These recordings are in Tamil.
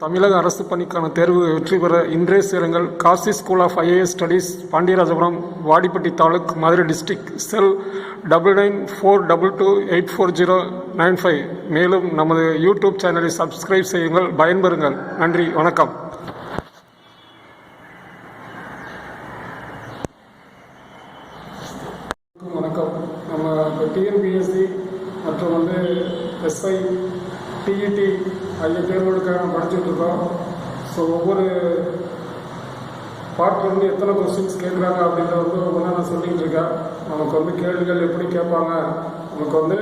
தமிழக அரசு பணிக்கான தேர்வு வெற்றி பெற இன்றைய சேருங்கள். Kasi school of IAS studies, Pandiyarajapuram, Vadipatti taluk, Madurai district. Cell 9942284095. மேலும் நமது யூடியூப் சேனலை சப்ஸ்கிரைப் செய்யுங்கள். பயன்பெறுங்கள். நன்றி, வணக்கம். வணக்கம். நம்ம டிஎன்பிஎஸ்சி மற்றும் எஸ்ஐ, டிஇடி ஆகிய தேர்வுகளுக்காக நம்ம படிச்சுட்டு இருக்கோம். ஸோ ஒவ்வொரு பார்ட்லேருந்து எத்தனை கொஸ்டின்ஸ் கேட்குறாங்க அப்படின்றத ஒவ்வொன்றா நான் சொல்லிகிட்டு இருக்கேன். நமக்கு கேள்விகள் எப்படி கேட்பாங்க, நமக்கு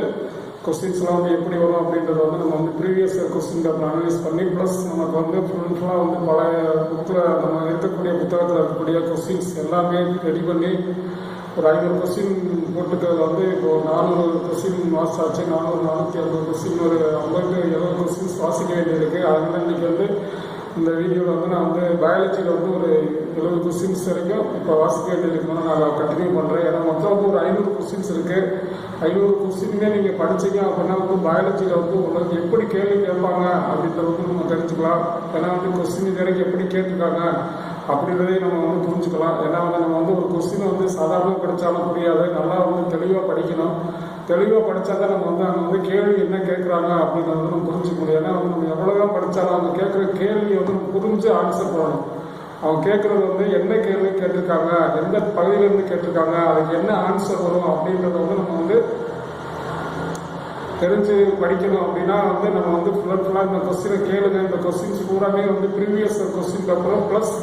கொஸ்டின்ஸ்லாம் எப்படி வரும் அப்படின்றத நம்ம previous year question paper analyse பண்ணி ப்ளஸ் நமக்கு ஃபுல்லாக பழைய புக்கில் நம்ம இருக்கக்கூடிய புத்தகத்தில் இருக்கக்கூடிய கொஸ்டின்ஸ் எல்லாமே ரெடி பண்ணி ஒரு 500 கொஸ்டின் போட்டுக்கிறது இப்போ 400 கொஸ்டின் மாஸ் ஆச்சு. 460 கொஸ்டின் ஒரு 50-70 கொஸ்டின்ஸ் வாசிக்க வேண்டியிருக்கு. அதனால இன்றைக்கி இந்த வீடியோவில் நான் பயாலஜியில் ஒரு 70 கொஸ்டின்ஸ் வரைக்கும் இப்போ வாசிக்க வேண்டியிருக்கணும். நான் கண்டினியூ பண்ணுறேன். ஏன்னா மொத்தம் ஒரு 500 கொஸ்டின்ஸ் இருக்குது. 500 கொஸ்டினுமே நீங்கள் படிச்சிங்க அப்படின்னா பயாலஜியில் உங்களுக்கு எப்படி கேள்வி கேட்பாங்க அப்படின்றத நம்ம தெரிஞ்சுக்கலாம். ஏன்னா கொஸ்டின் இது வரைக்கும் எப்படி கேட்டிருக்காங்க அப்படின்றதையும் நம்ம புரிஞ்சுக்கலாம். ஏன்னா நம்ம ஒரு கொஸ்டினை சாதாரண படித்தாலும் புரியாது. நல்லா தெளிவாக படிக்கணும். தெளிவாக படித்தா தான் நம்ம அங்கே கேள்வி என்ன கேட்குறாங்க அப்படின்றத நம்ம புரிஞ்சுக்க முடியும். ஏன்னா நம்ம எவ்வளோதான் படித்தாலும் அவங்க கேட்குற கேள்வி நம்ம புரிஞ்சு ஆன்சர் பண்ணணும். அவங்க கேட்குறது என்ன கேள்வி கேட்டிருக்காங்க, எந்த பகுதியிலேருந்து கேட்டிருக்காங்க, அதுக்கு என்ன ஆன்சர் வரும் அப்படின்றத நம்ம தெரிஞ்சு படிக்கணும். அப்படின்னா நம்ம ஃபுல்லாக இந்த கொஸ்டினை கேளுங்க. இந்த கொஸ்டின்ஸ் பூராமே ப்ரீவியஸ் கொஸ்டின் பேப்பரும் ப்ளஸ்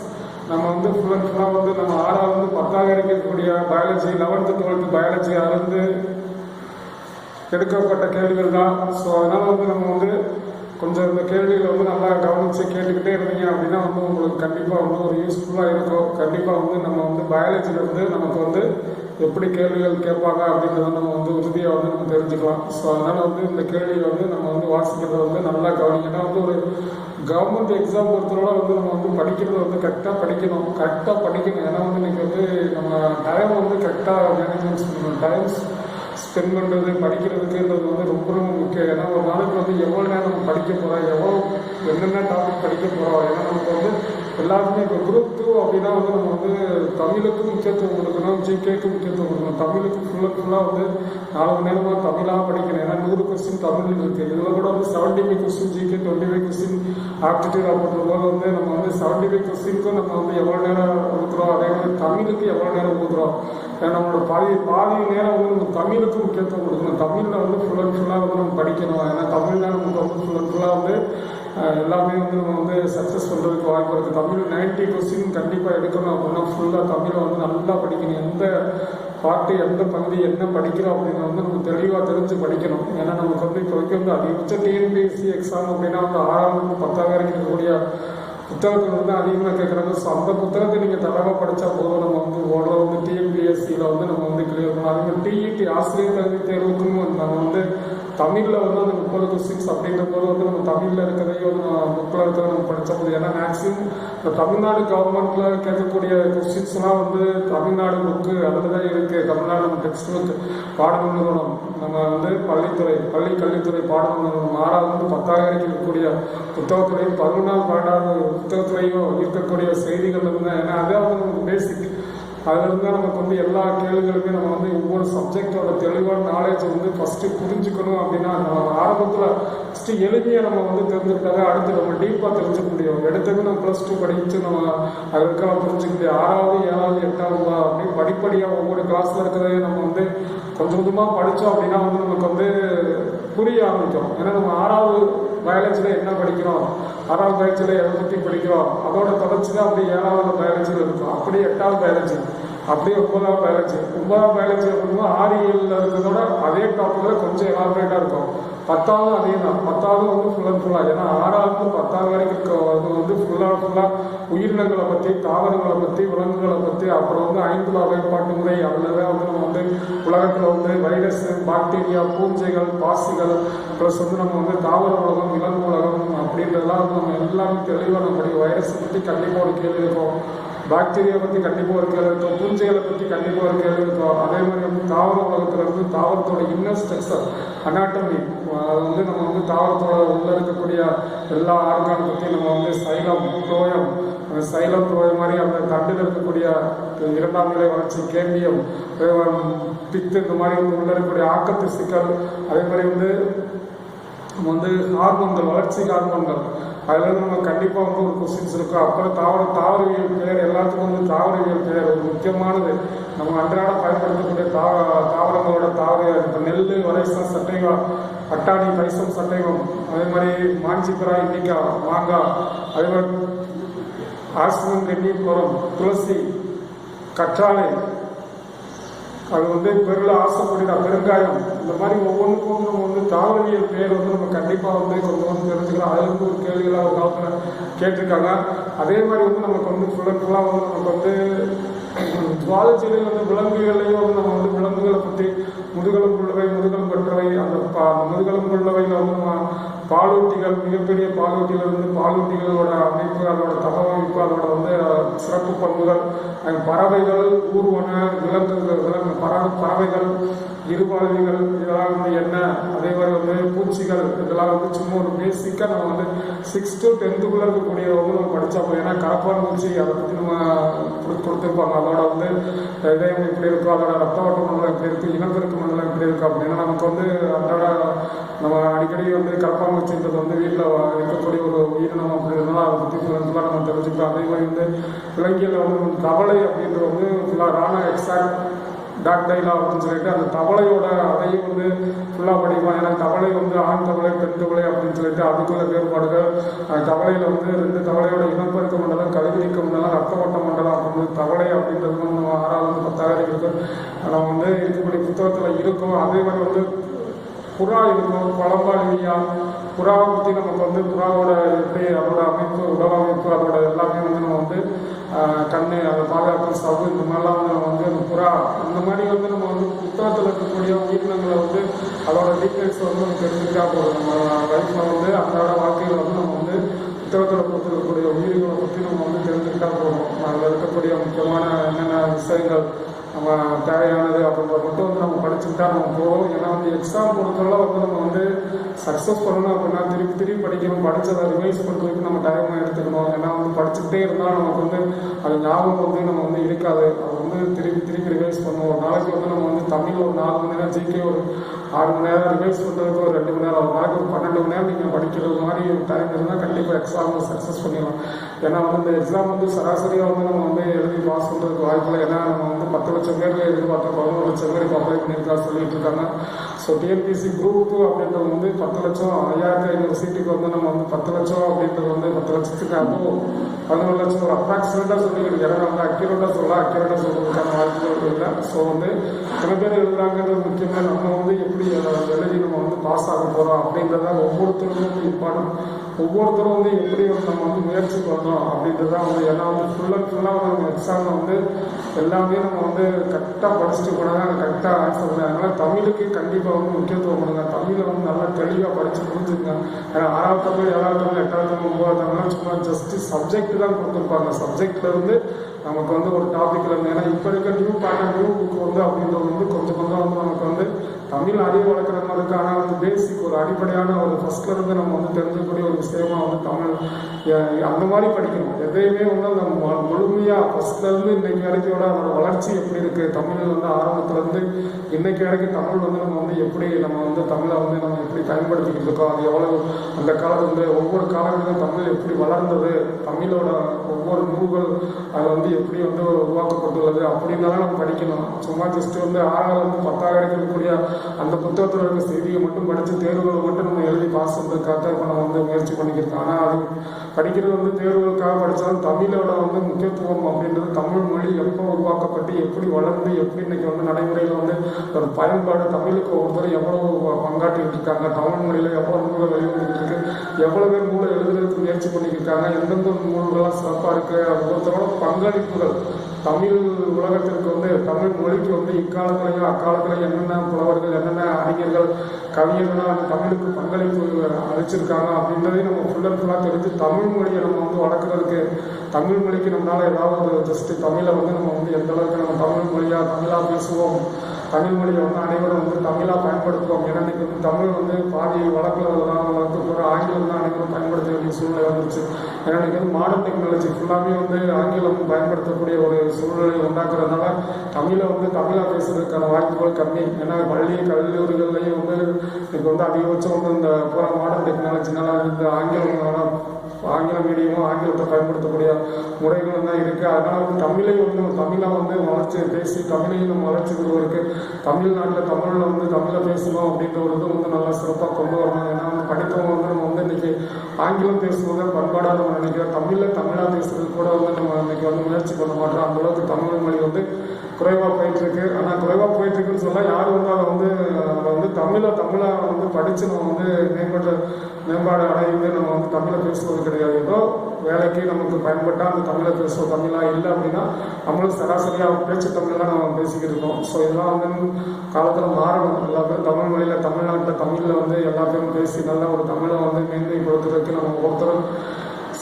நம்ம ஃபுல்லாக நம்ம 6வது 10வது இருக்கக்கூடிய பயாலஜி, 11th 12th பயாலஜி அதுலேருந்து எடுக்கப்பட்ட கேள்விகள் தான். ஸோ அதனால் நம்ம கொஞ்சம் இந்த கேள்விகளை நல்லா கவனித்து கேட்டுக்கிட்டே இருந்தீங்க அப்படின்னா உங்களுக்கு கண்டிப்பாக ஒரு யூஸ்ஃபுல்லாக இருக்கும். கண்டிப்பாக நம்ம பயாலஜியில் நமக்கு எப்படி கேள்விகள் கேட்பாங்க அப்படின்றத நம்ம உறுதியாக நம்ம தெரிஞ்சுக்கலாம். ஸோ அதனால் இந்த கேள்வியை நம்ம வாசிக்கிறத நல்லா கவனிங்கன்னா ஒரு கவர்மெண்ட் எக்ஸாம் பொறுத்தவரை நம்ம படிக்கிறது கரெக்டாக படிக்கணும். ஏன்னா இன்னைக்கு நம்ம டைம் கரெக்டாக மேனேஜ்மெண்ட் பண்ணணும். டைம்ஸ் ஸ்பெண்ட் பண்ணுறது படிக்கிறதுக்குன்றது ரொம்ப ரொம்ப முக்கியம். ஏன்னா ஒரு நாளைக்கு எவ்வளோ நேரம் நம்ம படிக்க போகிறோம், என்னென்ன டாபிக் படிக்க போகிறோம். ஏன்னா நமக்கு எல்லாருமே இப்போ குரூப் 2 அப்படின்னா நம்ம தமிழுக்கு முக்கியத்துவம் கொடுக்கணும், ஜிகேக்கு முக்கியத்துவம் கொடுக்கணும். தமிழுக்கு ஃபுல்லாக 4 மணி நேரமாக தமிழாக படிக்கணும். ஏன்னா 100 கொஸ்டின் தமிழ் இருக்குது. இதில் கூட 75 கொஸ்டின் ஜிகே, 25 கொஸ்டின் ஆப்டிடியூட் அப்படின்றபோது நம்ம 75 கொஸ்டினுக்கும் நம்ம எவ்வளோ நேரம் கொடுக்குறோம், அதே மாதிரி தமிழுக்கு எவ்வளோ நேரம் கொடுக்குறோம். ஏன்னா நம்மளோட பாதி நேரம் நம்ம தமிழுக்கு முக்கியத்துவம் கொடுக்கணும். தமிழில் ஃபுல்லாக நம்ம படிக்கணும். ஏன்னா தமிழ் நமக்கு ஃபுல்லாக எல்லாமே நம்ம சக்ஸஸ் பண்ணுறதுக்கு வாய்ப்பு இருக்குது. தமிழ் 90 கொஸ்டின் கண்டிப்பாக எடுக்கணும் அப்படின்னா ஃபுல்லாக தமிழை நல்லா படிக்கணும். எந்த பாட்டு, எந்த பகுதி, என்ன படிக்கிறோம் அப்படின்னா நம்ம தெளிவாக தெரிஞ்சு படிக்கணும். ஏன்னா நமக்கு இப்போதைக்கு அதிகபட்ச டிஎன்பிஎஸ்சி எக்ஸாம் அப்படின்னா 6வது 10வது வரைக்கும் இருக்கக்கூடிய புத்தகத்தில் அதிகமாக கேட்குறாங்க. ஸோ அந்த புத்தகத்தை நீங்கள் தரவாக படித்தா போதும். நம்ம ஓரளவு டிஎன்பிஎஸ்சியில் நம்ம கிளியர் பண்ணலாம். அதே மாதிரி டிஇடி ஆசிரியர் தகுதி தேர்வுக்கும் நம்ம தமிழில் அந்த 30 கொஸ்டின்ஸ் அப்படின்ற போது நம்ம தமிழில் இருக்கிறதையும் புக்கில் இருக்கிறத நம்ம படித்தா போதும். ஏன்னா மேக்ஸிமம் இப்போ தமிழ்நாடு கவர்மெண்ட்டில் கேட்கக்கூடிய கொஸ்டின்ஸ்லாம் தமிழ்நாடு புக்கு அதில் தான் இருக்குது. தமிழ்நாடு நம்ம டெக்ஸ்ட் புக் பாடம் நிறுவனம், நம்ம பள்ளி கல்வித்துறை பாடம் நிறுவனம் 6வது 10வது வரைக்கும் இருக்கக்கூடிய புத்தகத்துறையும் 11வது 12வது புத்தகத்துறையும் இருக்கக்கூடிய செய்திகள் இருந்தால். ஏன்னா அதான் நமக்கு பேசிக். அதிலிருந்து தான் நமக்கு எல்லா கேள்விகளுமே நம்ம ஒவ்வொரு சப்ஜெக்டோட தெளிவான நாலேஜ் ஃபஸ்ட்டு புரிஞ்சுக்கணும். அப்படின்னா நம்ம ஆரம்பத்தில் ஃபஸ்ட்டு எளிமையாக நம்ம தெரிஞ்சுக்கிட்டாவே அடுத்து நம்ம டீப்பாக தெரிஞ்சுக்க முடியும். எடுத்தது நம்ம +2 படித்து நம்ம அதுக்கெல்லாம் புரிஞ்சுக்க முடியும். 6வது 7வது 8வது அப்படி படிப்படியாக ஒவ்வொரு கிளாஸில் இருக்கிறதே நம்ம கொஞ்சம் கொஞ்சமாக படித்தோம் அப்படின்னா நமக்கு புரிய ஆரம்பிக்கும். ஏன்னா நம்ம 6வது பயாலஜியில் என்ன படிக்கிறோம், 6வது பயாலஜியில் எதை பற்றி படிக்கிறோம், அதோட தொடர்ச்சி தான் அப்படி 7வது பயாலஜியில் இருக்கும். அப்படியே 8வது பயாலஜி, அப்படியே 9வது பயாலஜி. 9வது பயாலஜி அப்படின்னா 6-7 இருக்கிறதோட அதே டாப்பிக்கில் கொஞ்சம் எலாபரேட்டாக இருக்கும். 10வது அதே தான். 10வது ஃபுல்லாக ஏன்னா 6வது 10வது வரைக்கும் அது ஃபுல்லாக உயிரினங்களை பற்றி, தாவரங்களை பற்றி, விலங்குகளை பற்றி, அப்புறம் 5 வகைப்பாட்டு முறை. அதில் தான் நம்ம உலகத்தில் வைரஸ், பாக்டீரியா, பூஞ்சைகள், பாசிகள் ப்ளஸ் நம்ம தாவர உலகம், விலங்கு உலகம் அப்படின்றதெல்லாம் நம்ம எல்லாமே தெளிவாக நம்முடைய வைரஸை பற்றி கண்டிப்பாக ஒரு கேள்வி இருக்கும். பாக்டீரியா பற்றி கண்டிப்பாக ஒரு கேள்வி இருக்கும், பூஞ்சைகளை பற்றி கண்டிப்பாக ஒரு கேள்வி இருக்கும். அதே மாதிரி வந்து தாவர உலகத்தில் இருந்து தாவரத்தோட இன்னர் ஸ்ட்ரக்சர் அனாட்டமி, அது வந்து நம்ம வந்து தாவரத்தோட உள்ள இருக்கக்கூடிய எல்லா ஆர்கான் பற்றி நம்ம வந்து சைலம் புளோயம், சைலம் புளோயம் மாதிரி அந்த தண்டில் இருக்கக்கூடிய 2ஆம் நிலை வளர்ச்சி கேம்பியம், பித்து, இந்த மாதிரி வந்து உள்ள இருக்கக்கூடிய ஆக்கத்து சிக்கல், அதே மாதிரி வந்து நம்ம வந்து ஹார்மோன்கள், வளர்ச்சி ஹார்மோன்கள், அதில் நம்ம கண்டிப்பாக வந்து ஒரு கொஸ்டின்ஸ் இருக்கும். அப்புறம் தாவரவியல் பெயர், எல்லாத்துக்கும் வந்து தாவரவியல் பெயர் ஒரு முக்கியமானது. நம்ம அன்றாட பயன்படுத்தக்கூடிய தாவரங்களோட இப்போ நெல், வரைசம், சட்டைவா, அட்டாணி, பைசம், சட்டைவம், அதே மாதிரி மாஞ்சிப்பரா, இன்னிக்கா, மாங்காய், அதே மாதிரி ஆசிரம், கண்ணீர் மரம், துளசி, கற்றாழை, அது வந்து பெருள ஆசைப்படுகிற பெருங்காயம், இந்த மாதிரி ஒவ்வொன்றுக்கும் நம்ம வந்து தாவரவியல் பேர் வந்து நம்ம கண்டிப்பாக வந்து கொஞ்சம் தெரிஞ்சுக்கலாம். அதுல இருந்து ஒரு கேள்விகளாக ஒரு காலத்தில் கேட்டிருக்காங்க. அதே மாதிரி வந்து நமக்கு வந்து ஃபுல்லாக வந்து நமக்கு வந்து ஜுவாலஜிலையும் வந்து விலங்குகளையும் வந்து நம்ம வந்து விலங்குகளை பற்றி முதுகெலும்புள்ளவை, முதுகெலும்பு பெற்றவை, அந்த முதுகெலும்புள்ளவையில் வந்து நம்ம பாலூட்டிகள், மிகப்பெரிய பாலூட்டிகள் வந்து பாலூட்டிகளோட அமைப்பு, அதோட தகவமைப்பு, அதோட வந்து சிறப்பு பண்புகள், பறவைகள், ஊர்வன விலங்குகள், பறவைகள், இருபாலவிகள், இதெல்லாம் வந்து என்ன, அதே மாதிரி வந்து பூச்சிகள், இதெல்லாம் வந்து சும்மா ஒரு பேசிக்காக நம்ம வந்து 6th to 10th இருக்கக்கூடிய வந்து நம்ம படித்தா போய், ஏன்னா கரப்பான் பூச்சி அதை பற்றி நம்ம கொடுத்துருப்பாங்க. அதோட வந்து இதயம் எப்படி இருக்கும், அதோட ரத்த ஓட்ட மண்டலம் எப்படி இருக்குது, இனப்பெருக்க மண்டலம் எப்படி இருக்குது அப்படின்னா நமக்கு வந்து அதோட நம்ம அடிக்கடி வந்து கரப்பான் பூச்சின்றது வந்து வீட்டில் இருக்கக்கூடிய ஒரு உயிரினம் அப்படின்றதுனால அதை பற்றி ஃபுல்லாக நம்ம தெரிஞ்சுக்கலாம். அதே மாதிரி வந்து விலங்கியல் வந்து தவளை அப்படின்றது வந்து ஃபுல்லாக ராணா எக்ஸாக்ட் டாக்டைலா அப்படின்னு சொல்லிட்டு அந்த தவளையோட அதையும் வந்து ஃபுல்லாக படிக்கலாம். ஏன்னா தவளை வந்து ஆண் தவளை, பெண் தவளை அப்படின்னு சொல்லிட்டு அதுக்குள்ள வேறுபாடுகள். தவளையில் வந்து 2 தவளையோட இனப்பெருக்க மண்டலம், கழிவுநீக்க மண்டலம், ரத்த ஓட்ட மண்டலம் அப்படின்னு தவளை அப்படின்றது வந்து 6வது 10வது இருக்கு நம்ம வந்து இருக்கக்கூடிய புத்தகத்தில் இருக்கும். அதே மாதிரி வந்து புறா இருக்கும், பழம்பாலியா, புறாவை பற்றி நமக்கு வந்து புறாவோட எப்படி அதோட அமைப்பு, உடல் அமைப்பு, அதோட எல்லாமே வந்து நம்ம வந்து கண்ணு, அதை பாதுகாப்பு, சவு, இந்த மாதிரிலாம் வந்து நம்ம வந்து அந்த புறா, இந்த மாதிரி வந்து நம்ம வந்து புத்தகத்தில் இருக்கக்கூடிய உயிரினங்களை வந்து அதோட டீட்டெயில்ஸ் வந்து நம்ம தெரிஞ்சுக்கிட்டா போதும். நம்ம லைஃப்பில் வந்து அன்றாட வாழ்க்கையில் வந்து நம்ம வந்து புத்தகத்தில் கொடுத்துருக்கக்கூடிய உயிரினங்களை பற்றி நம்ம வந்து தெரிஞ்சுக்கிட்டா போதும். அதில் இருக்கக்கூடிய முக்கியமான என்னென்ன விஷயங்கள் நம்ம தேவையானது அப்படின்றத மட்டும் வந்து நம்ம படிச்சுக்கிட்டா நம்ம போகும். ஏன்னா வந்து எக்ஸாம் பொறுத்தவரை வந்து நம்ம வந்து சக்ஸஸ் பண்ணணும் அப்படின்னா திருப்பி படிக்கணும், படித்ததை ரிவைஸ் பண்ணுறதுக்கு நம்ம டைம் எடுத்துக்கணும். ஏன்னா வந்து படிச்சுக்கிட்டே இருந்தால் நமக்கு வந்து அது ஞாபகம் வந்து நம்ம வந்து இருக்காது. அது வந்து திருப்பி ரிவைஸ் பண்ணுவோம். ஒரு நாளைக்கு வந்து நம்ம வந்து தமிழ் ஒரு 4 மணி நேரம், ஜிகே ஒரு 6 மணி நேரம், ரிவைஸ் பண்ணுறதுக்கு ஒரு 2 மணி நேரம், ஒரு நாளைக்கு ஒரு 12 மணி நேரம் நீங்கள் படிக்கிறது மாதிரி டைம் இருந்தால் கண்டிப்பாக எக்ஸாம் சக்ஸஸ் பண்ணிடலாம். ஏன்னா வந்து இந்த எக்ஸாம் வந்து சராசரியாக வந்து நம்ம வந்து எழுதி பாஸ் பண்ணுறதுக்கு வாய்ப்பில்லை. ஏன்னா நம்ம வந்து 10 லட்சம் பேர் எதிர்பார்த்தோம், 11 லட்சம் பேர் இப்போ அப்ளை பண்ணியிருக்கா சொல்லிட்டு இருக்காங்க. ஸோ டிஎன்பிசி குரூப் 2 அப்படின்றது வந்து 10 லட்சம், 5500 சீட்டுக்கு வந்து நம்ம வந்து 10 லட்சம் அப்படின்றது வந்து 10 லட்சத்துக்கு அப்போ 11 லட்சம் ஒரு அப்ராக்சிமேட்டாக சொல்லிக்கிட்டு, ஏன்னா வந்து அக்யூரேட்டாக சொல்கிறதுக்கான வாய்ப்புகள் இல்லை. ஸோ வந்து சில பேர் எழுதுறாங்கிறது முக்கியமாக நம்ம வந்து எப்படி எழுதி நம்ம வந்து பாஸ் ஆக போகிறோம் அப்படின்றத ஒவ்வொருத்தருக்கும் இம்பார்ட்டன்ட். ஒவ்வொருத்தரும் வந்து எப்படி வந்து நம்ம வந்து முயற்சி பண்ணோம் அப்படின்றதான் வந்து, ஏன்னா வந்து ஃபுல்லாக வந்து நம்ம எக்ஸாமில் வந்து எல்லாமே நம்ம வந்து கரெக்டாக படிச்சுட்டு போனால் கரெக்டாக ஆன்சர் பண்ணாங்க. அதனால் தமிழுக்கு கண்டிப்பாக வந்து முக்கியத்துவம் கொடுங்க. தமிழை வந்து நல்லா தெளிவாக படித்து புரிஞ்சுங்க. ஏன்னா 6வது தமிழ், 7வது தமிழ், 8வது தமிழ், 9வது தமிழ்லாம் சும்மா ஜஸ்ட்டு சப்ஜெக்ட் தான் கொடுத்துருப்பாங்க. சப்ஜெக்ட்லேருந்து நமக்கு வந்து ஒரு டாபிக்ல இருந்து, ஏன்னா இப்போ இருக்க நியூ புக் வந்து அப்படின்றது வந்து கொஞ்சம் வந்து நமக்கு வந்து தமிழ் அறிவு வளர்க்குற மாதிரி இருக்குது. ஆனால் வந்து பேசிக் ஒரு அடிப்படையான ஒரு ஃபஸ்ட்லேருந்து நம்ம வந்து தெரிஞ்சக்கூடிய ஒரு விஷயமா வந்து தமிழ் அந்த மாதிரி படிக்கணும். எதையுமே வந்து அந்த முழுமையாக ஃபஸ்ட்லேருந்து இன்னைக்கு வரைக்கும் அதோட வளர்ச்சி எப்படி இருக்குது, தமிழ் வந்து ஆரம்பத்துலேருந்து இன்னைக்கு வரைக்கும் தமிழ் வந்து நம்ம வந்து எப்படி நம்ம வந்து தமிழை வந்து நம்ம எப்படி பயன்படுத்திக்கிட்டு இருக்கோம், அது எவ்வளோ அந்த காலத்துல வந்து ஒவ்வொரு காலங்களிலும் தமிழ் எப்படி வளர்ந்தது, தமிழோட ஒவ்வொரு நூல்கள் அது வந்து எப்படி வந்து உருவாக்கப்பட்டுள்ளது அப்படின்னாலும் நம்ம படிக்கணும். சும்மா ஜஸ்ட் வந்து 6வது 10வது இருக்கக்கூடிய அந்த புத்தகத்தில் இருக்க செய்தியை மட்டும் படித்து தேர்வுகளை மட்டும் நம்ம எழுதி பாஸ் பண்ணுறதுக்காக இப்போ நம்ம வந்து முயற்சி பண்ணிக்கிருக்கோம். ஆனால் அது படிக்கிறது வந்து தேர்வுகளுக்காக படித்தாலும் தமிழோட வந்து முக்கியத்துவம் அப்படின்றது, தமிழ் மொழி எப்போ உருவாக்கப்பட்டு எப்படி வளர்ந்து எப்படி இன்னைக்கு வந்து நடைமுறையில் வந்து ஒரு பயன்பாடு, தமிழுக்கு ஒவ்வொருத்தரும் எவ்வளோ பங்காற்றிட்டு இருக்காங்க, தமிழ் மொழியில் எவ்வளோ நூல்கள் வெளிவந்துக்கிட்டு இருக்கு, எவ்வளோ பேர் நூலை எழுதுறதுக்கு முயற்சி பண்ணிக்கிருக்காங்க, எந்தெந்த நூல்கள்லாம் சிறப்பாக இருக்குது, ஒவ்வொருத்தரோட பங்களிப்புகள் தமிழ் உலகத்திற்கு வந்து தமிழ் மொழிக்கு வந்து இக்காலத்திலையும் அக்காலத்திலையும் என்னென்ன புலவர்கள் தலைவர்கள், என்னென்ன அறிஞர்கள், கவிஞர்கள்லாம் வந்து தமிழுக்கு பங்களிப்பு அளிச்சிருக்காங்க அப்படின்றதையும் நம்ம ஃபுல் அண்ட் ஃபுல்லாக தெரிஞ்சு தமிழ் மொழியை நம்ம வந்து வளர்க்குறதுக்கு, தமிழ் மொழிக்கு நம்மளால் ஏதாவது ஒரு ஜஸ்ட்டு தமிழை வந்து நம்ம வந்து எந்த அளவுக்கு நம்ம தமிழாக பேசுவோம், தமிழ் மொழியை வந்து அனைவரும் வந்து தமிழாக பயன்படுத்துவோம். ஏன்னா இன்னைக்கு வந்து தமிழ் வந்து பாதி வளர்க்குறதுல தான் வளர்க்க போகிற, ஆங்கிலம் தான் அனைவரும் பயன்படுத்த வேண்டிய சூழ்நிலை வந்துருச்சு. ஏன்னா இன்னைக்கு வந்து மாடர்ன் டெக்னாலஜி ஃபுல்லாகவே வந்து ஆங்கிலம் பயன்படுத்தக்கூடிய ஒரு சூழ்நிலை உண்டாக்குறதுனால தமிழை வந்து தமிழாக பேசுறதுக்கான வாய்ப்புகள் கம்மி. ஏன்னா பள்ளி கல்லூரிகள்லையும் வந்து இப்போ வந்து அதிகபட்சம் வந்து இந்த போகிற மாடர்ன் டெக்னாலஜினால இந்த ஆங்கில மீடியமும் ஆங்கிலத்தை பயன்படுத்தக்கூடிய முறைகள் தான் இருக்குது. அதனால் வந்து தமிழை வந்து தமிழை வந்து வளர்ச்சி பேசி தமிழையும் நம்ம வளர்ச்சி கொள்வதற்கு தமிழ்நாட்டில் தமிழில் வந்து தமிழை பேசணும் அப்படின்ற ஒரு இது வந்து நல்லா சிறப்பாக கொண்டு வரணும். ஏன்னா வந்து படித்தவங்க வந்து நம்ம வந்து இன்றைக்கி ஆங்கிலம் பேசுவதை பண்பாடாக நம்ம நினைக்கிறோம். தமிழாக பேசுறது கூட வந்து நம்ம இன்றைக்கி வந்து முயற்சி பண்ண மாட்டோம். அந்தளவுக்கு தமிழ் மொழி வந்து குறைவாக போயிட்டுருக்கு. ஆனால் குறைவாக போயிட்டுருக்குன்னு சொன்னால் யாரும் வந்து அதை வந்து தமிழாக வந்து படித்து நம்ம வந்து மேம்பாடு அடைந்து நம்ம வந்து தமிழை பேசுவது கிடையாது. ஏதோ வேலைக்கு நமக்கு பயன்பட்டால் அந்த தமிழை பேசுவோம். தமிழாக இல்லை அப்படின்னா நம்மளும் சராசரியாக பேச்சு தமிழெலாம் நம்ம பேசிக்கிட்டு இருக்கோம். ஸோ இதெல்லாம் வந்து காலத்தில் மாறணும். எல்லா பேரும் தமிழ் மொழியில் தமிழ்நாட்டில் தமிழில் வந்து எல்லா பேரும் பேசி நல்லா ஒரு தமிழை வந்து மேன்மைப்படுத்துறதுக்கு நம்ம ஒருத்தரும்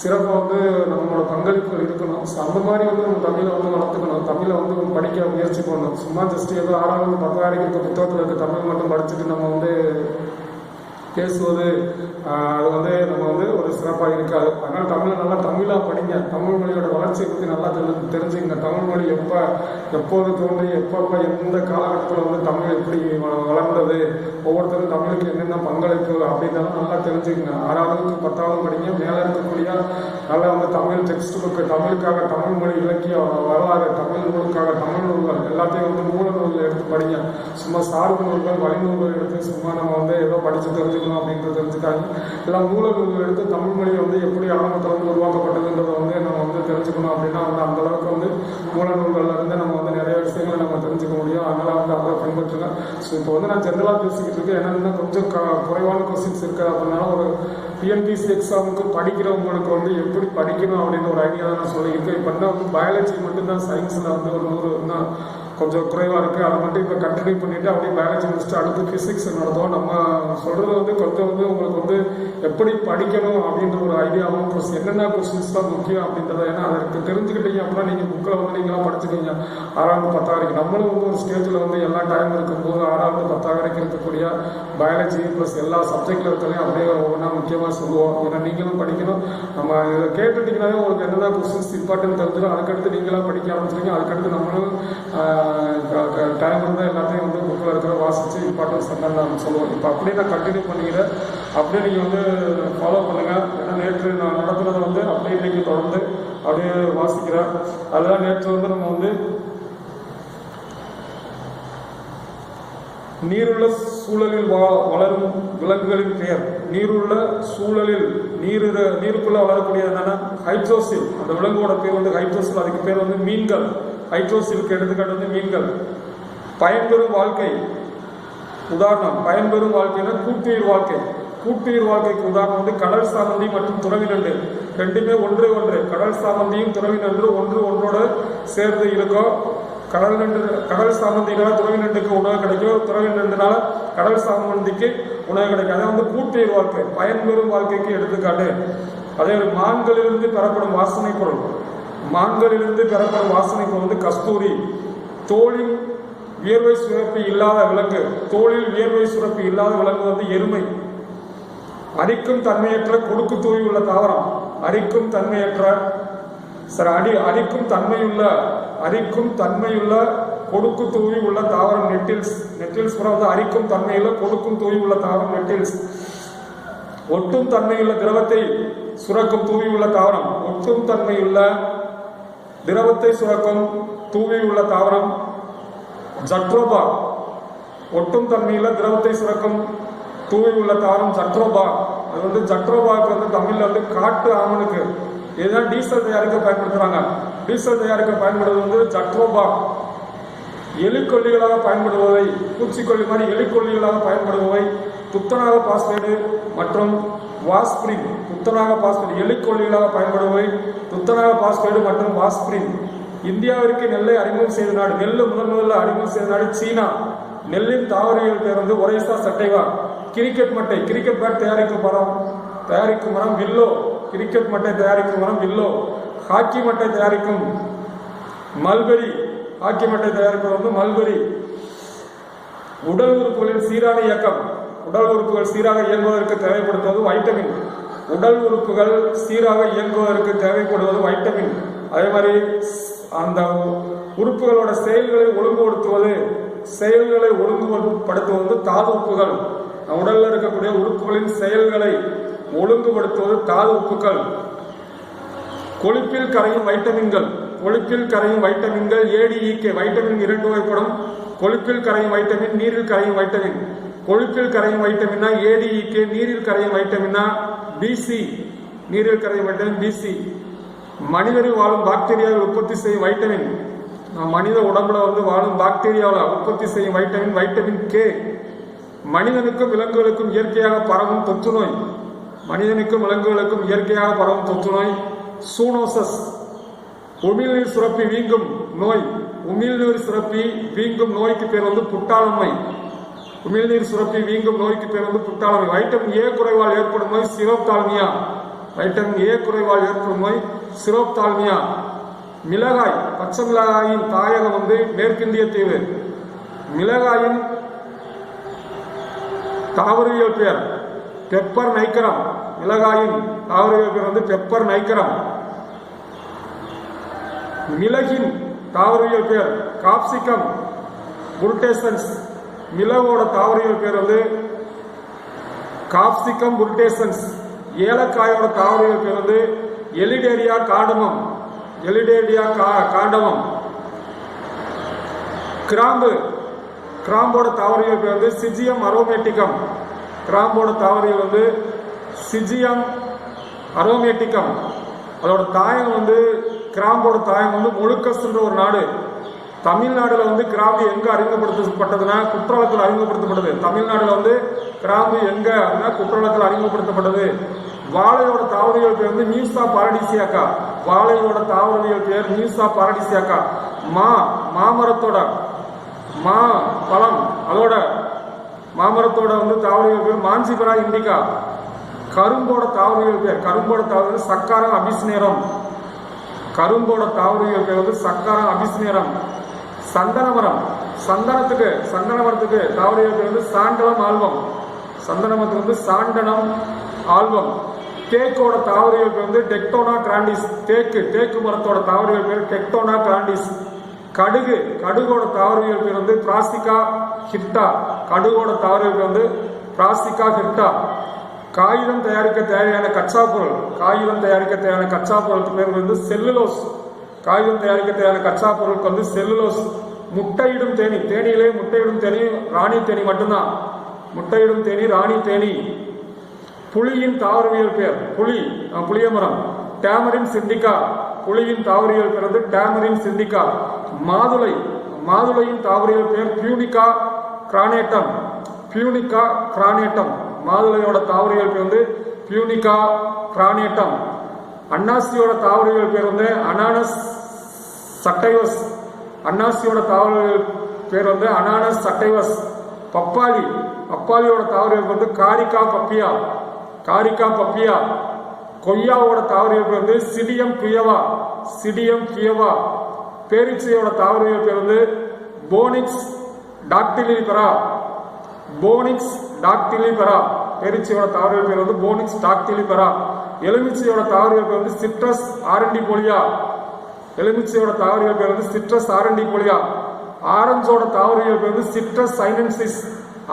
சிறப்பாக வந்து நம்மளோட பங்களிப்புகள் இருக்கணும். ஸோ அந்த மாதிரி வந்து நம்ம தமிழை வந்து வளர்த்துக்கணும். தமிழை வந்து படிக்க முயற்சி பண்ணணும். சும்மா ஜஸ்ட் ஏதோ 6வது 10வது இருக்க புத்தகத்தில் இருக்க தமிழ் மட்டும் படிச்சுட்டு நம்ம வந்து பேசுவது அது வந்து நம்ம வந்து ஒரு சிறப்பாக இருக்காது. அதனால் தமிழை நல்லா தமிழாக படிங்க. தமிழ் மொழியோட வளர்ச்சியை பற்றி நல்லா தெரிஞ்சுங்க. தமிழ் மொழி எப்போது தோன்றி எப்பப்போ எந்த காலகட்டத்தில் வந்து தமிழ் எப்படி வளர்ந்தது, ஒவ்வொருத்தரும் தமிழுக்கு என்னென்ன பங்களிப்பு அப்படின்றதெல்லாம் நல்லா தெரிஞ்சுக்கங்க. 6வது 10வது படிங்க. மேலே இருக்கக்கூடிய நல்லா வந்து தமிழ் டெக்ஸ்ட் புக்கு, தமிழுக்காக தமிழ் மொழி இலக்கிய வரலாறு, தமிழ் நூலுக்காக தமிழ் நூல்கள் எல்லாத்தையும் வந்து மூல நூல்கள் எடுத்து படிங்க. சும்மா சார்பு நூல்கள் வழிநூல்கள் எடுத்து சும்மா நம்ம வந்து ஏதோ படித்து தெரிஞ்சுக்கணும் அப்படின்றது தெரிஞ்சுக்காங்க. எல்லாம் மூல நூல்கள் எடுத்து தமிழ் மொழி வந்து எப்படி ஆரம்பத்தில் வந்து உருவாக்கப்பட்டதுன்றதை வந்து நம்ம வந்து தெரிஞ்சுக்கணும். அப்படின்னா வந்து அந்தளவுக்கு வந்து மூல நூல்களில் இருந்து நம்ம வந்து நிறைய விஷயங்களை நம்ம தெரிஞ்சுக்க முடியும். அதனால் வந்து அதை பின்பற்றுங்க. ஸோ இப்போ வந்து நான் ஜென்ரலாக பேசிக்கிட்டு இருக்கேன். என்னென்னா கொஞ்சம் குறைவான கொஸ்டின்ஸ் இருக்குது. அப்படின்னால ஒரு டிஎன்பிஎஸ்சி எக்ஸாமுக்கு படிக்கிறவங்களுக்கு வந்து எப்படி படிக்கணும் அப்படின்னு ஒரு ஐடியா தான் நான் சொல்லியிருக்கேன். இப்போ வந்து பயாலஜி மட்டும்தான் சயின்ஸில் வந்து ஒரு 100 தான் கொஞ்சம் குறைவாக இருக்குது. அதை மட்டும் இப்போ கண்டினியூ பண்ணிவிட்டு அப்படியே பயாலஜி முடிச்சுட்டு அடுத்து ஃபிசிக்ஸ் நடத்துவோம். நம்ம சொல்கிறது வந்து கொஞ்சம் வந்து உங்களுக்கு வந்து எப்படி படிக்கணும் அப்படின்ற ஒரு ஐடியாவும் ப்ளஸ் என்னென்ன கொஸ்டின்ஸ் தான் முக்கியம் அப்படின்றத, ஏன்னா அதற்கு தெரிஞ்சுக்கிட்டீங்க அப்படின்னா நீங்கள் புக்கில் வந்து நீங்களாம் படிச்சுட்டீங்க 6வது 10வது வரைக்கும். நம்மளும் வந்து ஒரு ஸ்டேஜில் வந்து எல்லா டைம் இருக்கும்போது 6வது 10வது வரைக்கும் இருக்கக்கூடிய பயாலஜி ப்ளஸ் எல்லா சப்ஜெக்டில் இருக்கிறதையும் அப்படியே ஒவ்வொன்றா முக்கியமாக சொல்லுவோம். ஏன்னா நீங்களும் படிக்கணும். நம்ம இதை கேட்டுட்டிங்கனாலே உங்களுக்கு என்னென்ன கொஸ்டின்ஸ் இம்பார்ட்டன்ட் தெரிஞ்சிடும். அதுக்கடுத்து நீங்களாம் படிக்க ஆரம்பிச்சிருக்கீங்க. அதுக்கடுத்து நம்மளும் டைம் இருந்தால் எல்லாத்தையும் வந்து புக்கில் இருக்கிற வாசித்து இம்பார்ட்டன்ஸ் என்னன்னு நான் சொல்லுவோம். இப்போ அப்படியே நான் கண்டினியூ பண்ணிக்கிறேன். அப்படியே நீங்கள் வந்து ஃபாலோ பண்ணுங்கள். ஏன்னா நேற்று நான் நடத்துனதை வந்து அப்படியே இன்றைக்கி தொடர்ந்து அப்படியே வாசிக்கிறேன். அதெல்லாம் நேற்று வந்து நம்ம வந்து நீருள்ள சூழலில் வளரும் விலங்குகளின் பெயர். நீருள்ள சூழலில் நீருக்குள்ள வளரக்கூடிய என்னன்னா ஹைட்ரோசில். அந்த விலங்கோட பேர் வந்து ஹைட்ரோசில். அதுக்கு பேர் வந்து மீன்கள். ஹைட்ரோசிலுக்கு எடுத்துக்காட்டு வந்து மீன்கள். பயன்பெறும் வாழ்க்கை உதாரணம். பயன்பெறும் வாழ்க்கைன்னா கூட்டுயிர் வாழ்க்கை. கூட்டுயிர் வாழ்க்கைக்கு உதாரணம் வந்து கடல் சாமந்தி மற்றும் துறவி நண்டு. ரெண்டுமே ஒன்று. கடல் சாமந்தியும் துறவி நன்று ஒன்றோட சேர்ந்து இருக்கும். கடல் சாமந்தினால துறவி நண்டுக்கு உணவு கிடைக்கும். துறவி நண்டுனால கடல் சாமந்திக்கு உணவு கிடைக்கும். அதை வந்து கூட்டுயிர் வாழ்க்கை, பயன்பெறும் வாழ்க்கைக்கு எடுத்துக்காட்டு. அதே மான்களிலிருந்து பெறப்படும் வாசனை பொருள். மான்களிலிருந்து பெறப்படும் வாசனை பொருள் வந்து கஸ்தூரி. தோளில் வியர்வை சுரப்பி இல்லாத விலங்கு. தோளில் வியர்வை சுரப்பி இல்லாத விலங்கு வந்து எருமை. அரிக்கும் தன்மையற்ற கொடுக்கு தூவி உள்ள தாவரம். அரிக்கும் தன்மையற்ற அரிக்கும் தன்மையுள்ள கொடுக்கு தூவி உள்ள தாவரம் நெட்டில்ஸ். நெட்டில்ஸ் வந்து அரிக்கும் தன்மையுள்ள கொடுக்கும் தூவி உள்ள தாவரம் நெட்டில்ஸ். ஒட்டும் தன்மையுள்ள திரவத்தை சுரக்கும் தூவி உள்ள தாவரம். ஒட்டும் தன்மையுள்ள திரவத்தை சுரக்கும் தூவி உள்ள தாவரம் ஜட்ரோபா. ஒட்டும் தன்மையுள்ள திரவத்தை சுரக்கும் தூவி உள்ள தாவரம் ஜட்ரோபா. அது வந்து ஜட்ரோபாவுக்கு வந்து தமிழ்ல வந்து காட்டு ஆமனுக்கு இதுதான் டீசல் தயாரிக்க பயன்படுத்துறாங்க. டீசல் தயாரிக்க பயன்படுவது வந்து ஜட்ரோபா. எலிக்கொல்லிகளாக பயன்படுபவை, பூச்சிக்கொல்லி மாதிரி எலிக்கொல்லிகளாக பயன்படுபவை துத்தநாக பாஸ்பேடு மற்றும் வாஸ்பிரின். துத்தநாக பாஸ்பேடு எலிக்கொல்லிகளாக பயன்படுபவை துத்தநாக பாஸ்பேடு மற்றும் வாஸ்பிரின். இந்தியாவிற்கு நெல்லை அறிமுகம் செய்த நாடு. நெல் முதல்ல அறிமுகம் செய்த நாடு சீனா. நெல்லின் தாவரவியல் பேர் வந்து ஒரைசா சட்டைவா. கிரிக்கெட் மட்டை, கிரிக்கெட் பேட் தயாரிக்கும் மரம் வில்லோ. கிரிக்கெட் மட்டை தயாரிக்கும் மரம் வில்லோ. ஹாக்கி மட்டை தயாரிக்கும் மல்பெரி. ஹாக்கி மட்டை தயாரிப்பது வந்து மல்பெரி. உடல் உறுப்புகளின் சீரான இயக்கம், உடல் உறுப்புகள் சீராக இயங்குவதற்கு தேவைப்படுத்துவது வைட்டமின். உடல் உறுப்புகள் சீராக இயங்குவதற்கு தேவைப்படுவது வைட்டமின். அதே மாதிரி அந்த உறுப்புகளோட செயல்களை ஒழுங்குபடுத்துவது தாது உப்புகள். உடல்ல இருக்கக்கூடிய உறுப்புகளின் செயல்களை ஒழுங்குபடுத்துவது தாது உப்புகள். கொழுப்பில் கரையும் வைட்டமின்கள், கொழுப்பில் கரையும் வைட்டமின்கள் ADEK. வைட்டமின் 2 வகைப்படும். கொழுப்பில் கரையும் வைட்டமின், நீரில் கரையும் வைட்டமின். கொழுப்பில் கரையும் வைட்டமின்னா ADEK, நீரில் கரையும் வைட்டமின்னா BC. நீரில் கரையும் வைட்டமின் BC. மனிதரில் வாழும் பாக்டீரியாவை உற்பத்தி செய்யும் வைட்டமின். மனித உடம்புல வந்து வாழும் பாக்டீரியாவில் உற்பத்தி செய்யும் வைட்டமின் வைட்டமின் K. மனிதனுக்கும் விலங்குகளுக்கும் இயற்கையாக பரவும் தொற்று நோய், மனிதனுக்கும் விலங்குகளுக்கும் இயற்கையாக பரவும் தொற்று நோய் சூனோசஸ். உமிழ்நீர் சுரப்பி வீங்கும் நோய், உமிழ்நீர் சுரப்பி வீங்கும் நோய்க்கு பேர் வந்து புட்டாள நோய். உமிழ்நீர் சுரப்பி வீங்கும் நோய்க்கு பேர் வந்து புட்டாள நோய். வைட்டமின் A குறைவால் ஏற்படும் நோய் சிரோப்தால்மியா. வைட்டமின் A குறைவால் ஏற்படும் நோய் சிரோப்தால்மியா. மிளகாய், பச்சை மிளகாயின் தாயகம் வந்து மேற்கிந்திய தீவு. மிளகாயின் தாவரவியல் பெயர் பெப்பர் நைக்கரம். மிளகாயின் தாவரவியல் பெயர் வந்து பெப்பர் நைக்கரம். மிளகின் தாவரவியல் பெயர் காப்சிகம் புருட்டேசன்ஸ். மிளகோட தாவரவியல் பெயர் வந்து காப்சிகம் புருட்டேசன்ஸ். ஏலக்காயோட தாவரவியல் பெயர் வந்து எலிடேரியா காண்டமம். எலிடேரியா காண்டமம். கிராம்பு, கிராம்போட தாவரவியல் பேர் வந்து சிஜியம் அரோமேட்டிகம். கிராம்போட தாவரவியல் வந்து சிஜியம் அரோமேட்டிகம். அதோட தாயம் வந்து கிராம்போட தாயம் வந்து மொழுக்கஸ்ன்ற ஒரு நாடு. தமிழ்நாடுல வந்து கிராம்பு எங்க அறிமுகப்படுத்தப்பட்டதுன்னா குற்றாலத்தில் அறிமுகப்படுத்தப்பட்டது. தமிழ்நாடுல வந்து கிராம்பு எங்க குற்றாலத்தில் அறிமுகப்படுத்தப்பட்டது. வாழையோட தாவரவியல் பேர் வந்து நியூசா பாரடிசியாக்கா. வாழையோட தாவரவியல் பேர் நியூசா பாரடிசியாக்கா. மாமரத்தோட மா பழம், அதோட மாமரத்தோட வந்து தாவரவியல் பேர் மான்சிபரா இண்டிகா. கரும்போட தாவரவியல் பேர், கரும்போட தாவரவியல் சக்காரம் அபிஸ்நேரம். கரும்போட தாவரவியல் பேர் வந்து சக்காரம் அபிஸ்நேரம். சந்தன மரம், சந்தன மரத்துக்கு தாவரவியல் பேர் வந்து சாண்டலம் ஆல்பம். சந்தன மரத்துக்கு வந்து சாண்டனம் ஆல்பம். தேக்கோட தாவரவியல் பேர் வந்து டெக்டோனா கிராண்டிஸ். தேக்கு மரத்தோட தாவரவியல் பேர் டெக்டோனா கிராண்டிஸ். கடுகோட தாவரவியல் பேர் வந்து பிராசிகா ஹிப்டா. கடுகோட தாவரவியல் பேர் வந்து பிராசிகா ஹிப்டா. காகிதம் தயாரிக்க தேவையான கச்சா பொருள், காகிதம் தயாரிக்க தேவையான கச்சா பொருளுக்கு பேர் வந்து செல்லுலோஸ். காகிதம் தயாரிக்க தேவையான கச்சா பொருளுக்கு வந்து செல்லுலோஸ். முட்டையிடும் தேனி, தேனியிலே முட்டையிடும் தேனி ராணி தேனி மட்டும்தான். முட்டையிடும் தேனி ராணி தேனி. புளியின் தாவரவியல் பேர் புளிய மரம் டேமரின் சிண்டிகா. புளியின் தாவரவியல் பேர் வந்து டேமரின் சிண்டிகா. மாதுளையின் தாவரவியல் பேர் பியூனிகா கிரானேட்டம். பியூனிகா கிரானேட்டம். மாதுளையோட தாவரவியல் பேர் வந்து பியூனிகா கிரானேட்டம். அன்னாசியோட தாவரவியல் பேர் வந்து அனானஸ் சட்டைவஸ். அன்னாசியோட தாவரவியல் பேர் வந்து அனானஸ் சட்டைவஸ். பப்பாளியோட தாவரவியல் வந்து காரிகா பப்பியா. கொய்யாவோட தாவரவியல் பேர் வந்து சிடியம் கியவா. பேரிச்சையோட தாவரவியல் பேர் வந்து போனிக்ஸ் டாக்டிலிபெரா. பேரிச்சையோட தாவரவியல் பேர் வந்து போனிக்ஸ் டாக்டிலிபெரா. எலுமிச்சையோட தாவரவியல் பேர் வந்து சிட்ரஸ் ஆரண்டிபோலியா. எலுமிச்சையோட தாவரவியல் பேர் வந்து சிட்ரஸ் ஆரண்டிபோலியா. ஆரஞ்சோட தாவரவியல் பேர் வந்து சிட்ரஸ் சைனன்சிஸ்.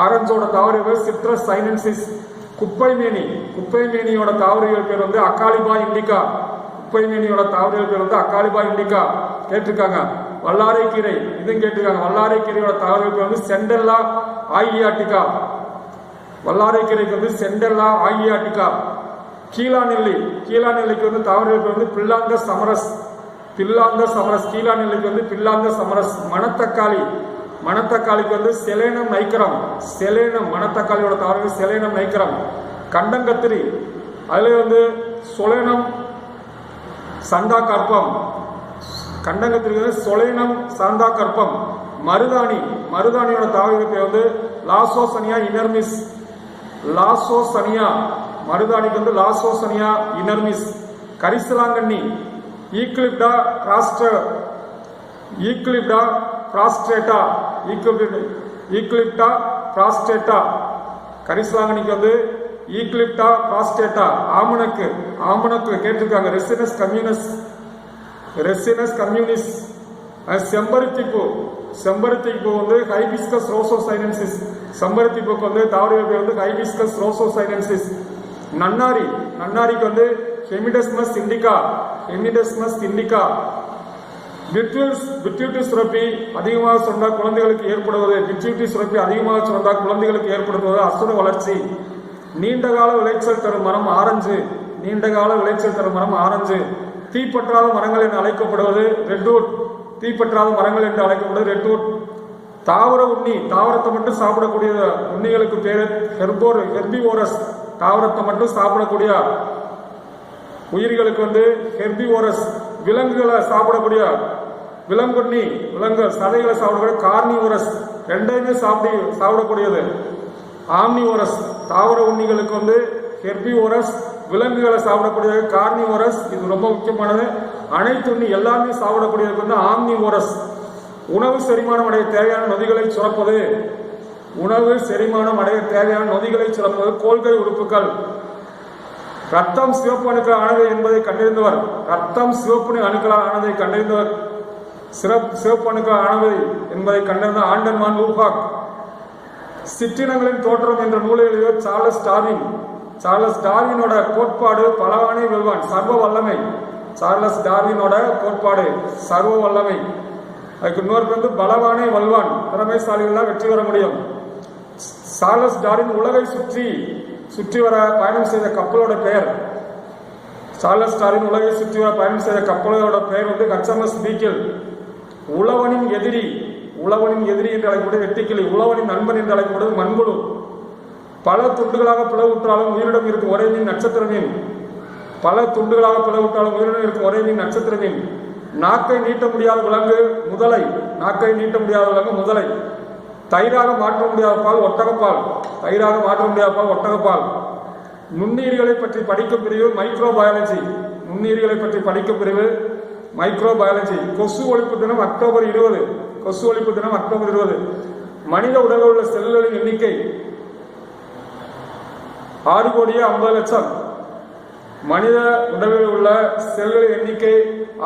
ஆரஞ்சோட தாவரவியல் பேர் சிட்ரஸ் சைனன்சிஸ். குப்பைமேனியோட தாவரவியல் பேர் வந்து அகாலிபா இண்டிகா. குப்பைமேனியோட தாவரவியல் பேர் வந்து அகாலிபா இண்டிகா கேட்டிருக்காங்க. வல்லாரைக்கீரை இதுவும் கேட்டிருக்காங்க. வல்லாரைக்கீரையோட தாவரவியல் பேர் வந்து செண்டல்லா ஆயியாட்டிகா. வல்லாரைக்கீரைக்கு வந்து செண்டல்லா ஆயியாட்டிகா. கீழாநெல்லிக்கு வந்து தாவரவியல் பேர் வந்து பில்லாங்க சமரஸ். கீழாநெல்லிக்கு வந்து பில்லாங்க சமரஸ். மணத்தக்காளிக்கு வந்து செலேனம் நைக்கரம். மணத்தக்காளியோட தாவரவியல் செலேனம் நைக்கரம். கண்டங்கத்திரி அதுல வந்து சொலேனம் சந்தா கற்பம். கண்டங்கத்திரி வந்து சொலேனம் சாந்தா கற்பம். மருதாணியோட தாவர பேர் வந்து லாசோசனியா இனர்மிஸ். லாசோசனியா மருதாணிக்கு வந்து லாசோசனியா இனர்மிஸ். கரிசலாங்கண்ணி ஈக்லிப்டா பிராஸ்ட்ரேட்டா. ஈக்லிப்டா பிராஸ்ட்ரேட்டா. கரிசலாங்கண்ணிக்கு வந்து ஈக்லிப்டா பிராஸ்ட்ரேட்டா. ஆமணக்கு கேட்டிருக்காங்க. Resinous communis. செம்பருத்தி பூ வந்து ஹைபிஸ்கஸ் ரோசோசைனன்சிஸ். செம்பருத்தி பூக்கு வந்து தாவர பேர் வந்து ஹைபிஸ்கஸ் ரோசோசைனன்சிஸ். நன்னாரிக்கு வந்து ஹெமிடெஸ்மஸ் இண்டிகா. பிட்யூட்டி சுரப்பி அதிகமாக சுரந்தால் குழந்தைகளுக்கு ஏற்படுவது அசுர வளர்ச்சி. நீண்டகால விளைச்சல் தரும் மரம் ஆரஞ்சு. தீப்பற்றாத மரங்கள் என்று அழைக்கப்படுவது ரெட்வுட். தாவர உண்ணி தாவரத்தை மட்டும் சாப்பிடக்கூடிய உண்ணிகளுக்கு பேரு ஹெர்பிவோரஸ். தாவரத்தை மட்டும் சாப்பிடக்கூடிய உயிர்களுக்கு வந்து ஹெர்பிவோரஸ். விலங்குகளை சாப்பிடக்கூடிய விலங்கு சதைகளை சாப்பிடக்கூடிய கார்னிவோரஸ். ரெண்டையுமே சாப்பிடக்கூடியது ஆம்னிவோரஸ். தாவர உண்ணிகளுக்கு வந்து ஹெர்பிவோரஸ், விலங்குகளை சாப்பிடக்கூடியது கார்னிவோரஸ். இது ரொம்ப முக்கியமானது. அனைத்து உண்ணி எல்லாமே சாப்பிடக்கூடியது வந்து ஆம்னிவோரஸ். உணவு செரிமானம் அடைய தேவையான நொதிகளை சுரப்பது கோல்கை உறுப்புகள். ரத்தம் சிவப்பு அணுக்கள் ஆனது என்பதை கண்டறிந்தவர் சிவப்பு அணுக்கள் ஆனவை என்பதை கண்டறிந்த ஆண்டன்மான் லூபாக். சிற்றினங்களின் தோற்றம் என்ற நூலை எழுதியவர் சார்லஸ் டார்வினோட கோட்பாடு பலவானை வெல்வான் சர்வ வல்லமை. சர்வ வல்லமை. அதுக்கு இன்னொரு வந்து பலவானை வெல்வான், திறமைசாலிகள் வெற்றி பெற முடியும். சார்லஸ் டார்வின் உலகை சுற்றி வர பயணம் செய்த கப்பலோட பெயர் வந்து HMS பீக்கிள். உழவனின் எதிரி என்று அழைக்கப்படுவது வெட்டுக்கிளி. உழவனின் நண்பன் என்று அழைக்கப்படுவது மண்புழு. பல துண்டுகளாக பிளவுற்றாலும் உயிரிடம் இருக்கும் ஒரே மீன் நட்சத்திர மீன். நாக்கை நீட்ட முடியாத விலங்கு முதலை. தயிராக மாற்ற முடியாத பால் ஒட்டகப்பால். நுண்ணுயிர்களை பற்றி படிக்கும் பிரிவு மைக்ரோபயாலஜி. கொசு ஒழிப்பு தினம் அக்டோபர் 20. மனித உடலில் உள்ள செல்களின் எண்ணிக்கை 6,50,00,000. மனித உடலில் உள்ள செல்களின் எண்ணிக்கை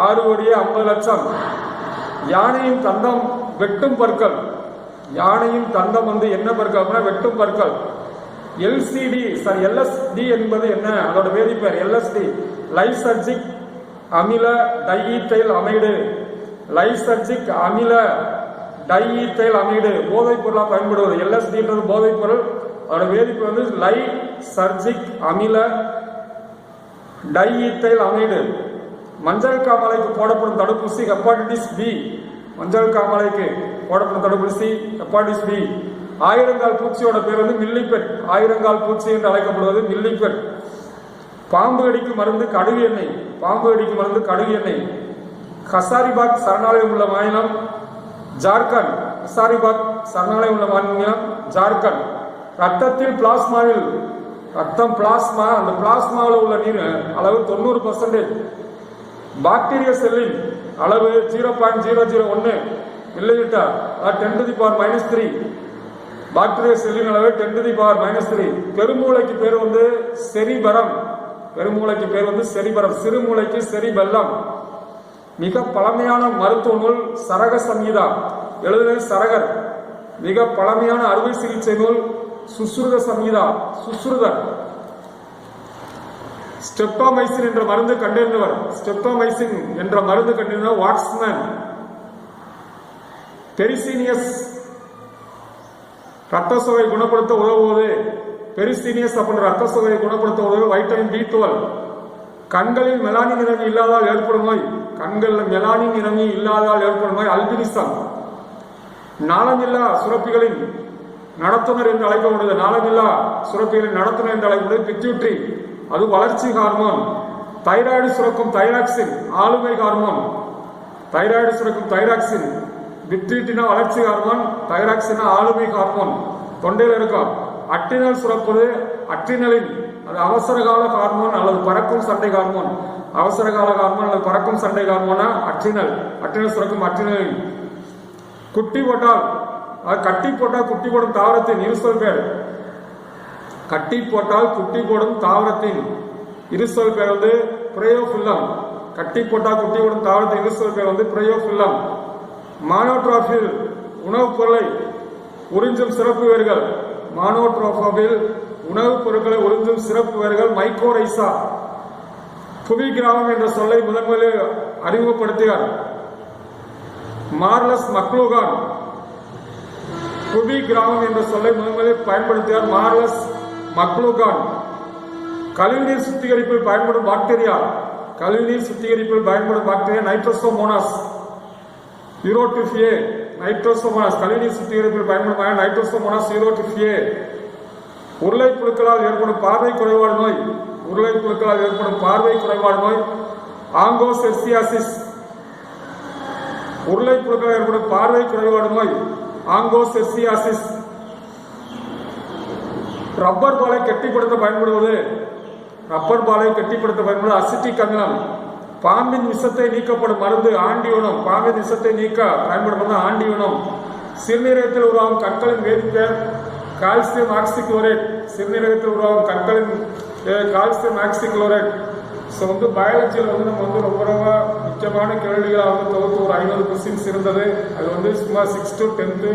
6,50,00,000. யானையின் தந்தம் வெட்டும் பற்கள். யானையின் தந்தம் வந்து என்ன பற்கள் அப்படின்னா வெட்டும் பற்கள். LSD என்பது என்ன? அதோட வேதிப்பெயர் LSD லைசர்ஜிக் அமில டைஈத்தைல் அமைடு. போதைப் பொருளாக பயன்படுவது. LSDன்றது போதைப் பொருள். அதோட வேதிப்பெயர் வந்து லைசர்ஜிக் அமில டைஈத்தைல் அமைடு. மஞ்சள் காமாலைக்கு போடப்படும் தடுப்பூசி ஹெப்பாட்டிட்டிஸ் பி. ஆயிரங்கால் பூச்சியோட பேர் வந்து மில்லிபெட். ஆயிரங்கால் பூச்சி என்று அழைக்கப்படுவது மில்லிபெட். பாம்பு கடிக்கு மருந்து கடுகு எண்ணெய். ஹசாரிபாக் சரணாலயம் உள்ள மாநிலம் ஜார்க்கண்ட். ரத்தத்தில் அந்த பிளாஸ்மாவில் உள்ள நீர் அளவு 90%. பாக்டீரியா செல்லின் அளவு 0.001 மில்லிலிட்டர். 10⁻³ பாக்டீரியா செல்லின் அளவு 10⁻³ பெருமூளைக்கு பேர் வந்து செரிபரம். சிறுமூளைக்கு செரிபெல்லம். மிக பழமையான மருத்துவ நூல் சரக சம்ஹிதா. எழுதுனர் சரகர். மிக பழமையான அறுவை சிகிச்சை நூல் சுஸ்ருத சம்ஹிதா. ஸ்டெப்டோமைசின் என்ற மருந்து கண்டறிந்தவர் வாட்ஸ்மேன். பெரிசீனியஸ் ரத்த சோகை குணப்படுத்த உதவுவது. Vitamin B12. கண்களில் மெலானின் நிறமி இல்லாதால் ஏற்படும் நோய் அல்பினிசம். நாளமில்லா சுரப்பிகளின் நடத்துனர் என்று அழைக்கப்படுவது பிட்யூட்டரி. அது வளர்ச்சி ஹார்மோன். தைராய்டு சுரக்கும் தைராக்சின் ஆளுமை ஹார்மோன். விட்ரிட்டினா வளர்ச்சி ஹார்மோன், தைராக்சினா ஆளுமை ஹார்மோன் தொண்டையில் இருக்கும். அட்ரினல் சுரப்பது அட்ரினலின், அது அவசரகால ஹார்மோன் அல்லது பறக்கும் சண்டை ஹார்மோன். அவசரகால ஹார்மோன் அல்லது பறக்கும் சண்டை ஹார்மோனா அட்ரினல். அட்ரினல் சுரக்கும் அட்ரினலின். குட்டி போட்டால், அது கட்டி போட்டால் குட்டி போடும் தாவரத்தின் இருசொல் பேர். கட்டி போட்டால் குட்டி போடும் தாவரத்தின் இருசொல் பேர் வந்து பிரயோஃபில்லம். கட்டி போட்டால் குட்டி போடும் தாவரத்தின் இருசொல் பேர் வந்து பிரயோஃபில்லம். மானோட்ரோபில் உணவுப் பொருளை உறிஞ்சும் சிறப்பு வேர்கள். மானோட்ரோபில் உணவுப் பொருட்களை உறிஞ்சும் சிறப்பு வேர்கள் மைக்கோரைசா. புவி கிராமம் என்ற சொல்லை முதன்முதலில் அறிமுகப்படுத்தினார் மார்லஸ் மக்லூகான். புவி கிராமம் என்ற சொல்லை முதன்முதலில் பயன்படுத்தினார் மார்லஸ் மக்லூகான். கழிவுநீர் சுத்திகரிப்பில் பயன்படும் பாக்டீரியா. கழிவுநீர் சுத்திகரிப்பில் பயன்படும் பாக்டீரியா நைட்ரோசோமோனாஸ் யூரோடிஃபியே. நைட்ரோசோமோனாஸ் கழிவுநீர் சுத்திகரிப்பில் பயன்படும் நைட்ரோசோமோனாஸ் யூரோடிஃபியே. உருளை புழுக்களால் ஏற்படும் பார்வை குறைபாடு நோய். உருளை புழுக்களால் ஏற்படும் பார்வை குறைபாடு நோய் ஆங்கோசெர்சியாசிஸ். உருளை புழுக்களால் ஏற்படும் பார்வை குறைபாடு நோய் ஆங்கோசெர்சியாசிஸ். ரப்பர் பாலை கெட்டிப்படுத்த பயன்படுவது. ரப்பர் பாலை கெட்டிப்படுத்த பயன்படுவது அசிட்டிக் அமிலம். பாம்பின் விஷத்தை நீக்கப்படும் மருந்து ஆண்டியோனம். பாம்பின் விஷத்தை நீக்க பயன்படுவது ஆண்டியோனம். சிறுநீரகத்தில் உருவாகும் கற்களின் வேதிப்பெயர் கால்சியம் ஆக்சிக்ளோரேட். சிறுநீரகத்தில் உருவாகும் கற்களின் கால்சியம் ஆக்சிக்ளோரேட். ஸோ வந்து பயாலஜியில் வந்து நம்ம வந்து ரொம்ப ரொம்ப முக்கியமான கேள்விகளாக வந்து தொகுத்து ஒரு 500 கொஸ்டின்ஸ் இருந்தது. அது வந்து சும்மா 6 to 10th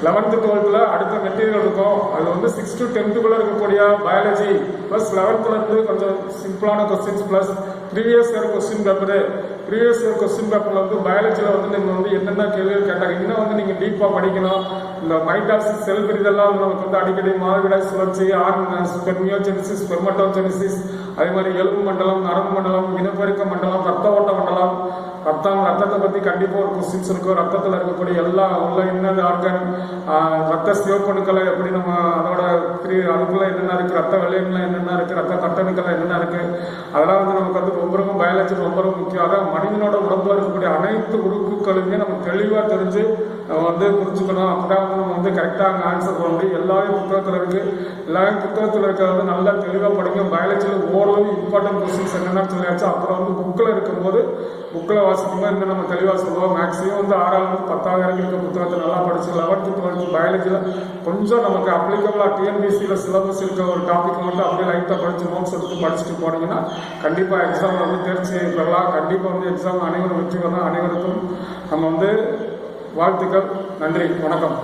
11th 12th அடுத்த மெட்டீரியல் இருக்கும். அது வந்து 6 to 10th இருக்கக்கூடிய பயாலஜி ப்ளஸ் 11th இருந்து கொஞ்சம் சிம்பிளான questions plus previous year question paper. Previous year question பேப்பரில் வந்து பயாலஜியில் வந்து நீங்கள் வந்து என்னென்ன கேள்விகள் கேட்டாங்க, இன்னும் வந்து நீங்கள் டீப்பாக படிக்கணும். இந்த மைட்டாசிஸ் செல் பிரிதெல்லாம் வந்து நமக்கு வந்து அடிக்கடி மாதவிடாய் சுழற்சி, ஸ்பெர்மியோஜெனிசிஸ், ஸ்பெர்மட்டோஜெனிசிஸ், அதே மாதிரி எலும்பு மண்டலம், நரம்பு மண்டலம், இனப்பெருக்க மண்டலம், ரத்த ஓட்ட மண்டலம், ரத்தத்தை பற்றி கண்டிப்பாக ஒரு கொஸ்டின்ஸ் இருக்கும். ரத்தத்தில் இருக்கக்கூடிய எல்லா உள்ள இன்னது ஆர்கன், ரத்த சிவப்பணுக்களை எப்படி நம்ம அதோட அதுக்குள்ள என்னென்ன இருக்கு, ரத்த வெள்ளையெல்லாம் என்னென்ன இருக்கு, ரத்த கட்டணுக்கள் என்னென்ன இருக்கு, அதெல்லாம் வந்து நமக்கு வந்து ரொம்ப ரொம்ப பயாலஜி ரொம்ப ரொம்ப முக்கியம். அதான் மனிதனோட உடம்புல இருக்கக்கூடிய அனைத்து உறுப்புகளுமே நம்ம தெளிவாக தெரிஞ்சு நம்ம வந்து புரிஞ்சுக்கணும். அப்படிதான் வந்து நம்ம வந்து கரெக்டாக அங்கே ஆன்சர் பண்ண முடியும். எல்லாமே புத்தகத்தில் இருக்கு. எல்லாமே புத்தகத்தில் இருக்கிறது நல்லா தெளிவாக படிங்க. பயாலஜியில் ஓரளவு இம்பார்ட்டன்ட் கொஸ்டின்ஸ் என்னென்னு சொல்லியாச்சு. அப்புறம் வந்து புக்கில் இருக்கும்போது புக்கில் வாசிக்கும்போது இன்னும் நம்ம தெளிவாக சொல்லுவோம். மேக்ஸிமம் வந்து 6வது 10வது வரைக்கும் இருக்க புத்தகத்தை நல்லா படிச்சு 11th 12th பயாலஜியில் கொஞ்சம் நமக்கு அப்ளிகபிளாக டிஎன்பிசியில் சிலபஸ் இருக்க ஒரு டாபிக் மட்டும் அப்படியே லைட்டாக படித்து நோட்ஸ் எடுத்து படிச்சுட்டு போனீங்கன்னா கண்டிப்பாக எக்ஸாம் வந்து தேர்ச்சி பெறலாம். கண்டிப்பாக வந்து எக்ஸாம் அனைவரும் வெற்றி வரலாம். அனைவருக்கும் நம்ம வந்து வாழ்த்துக்கள். நன்றி, வணக்கம்.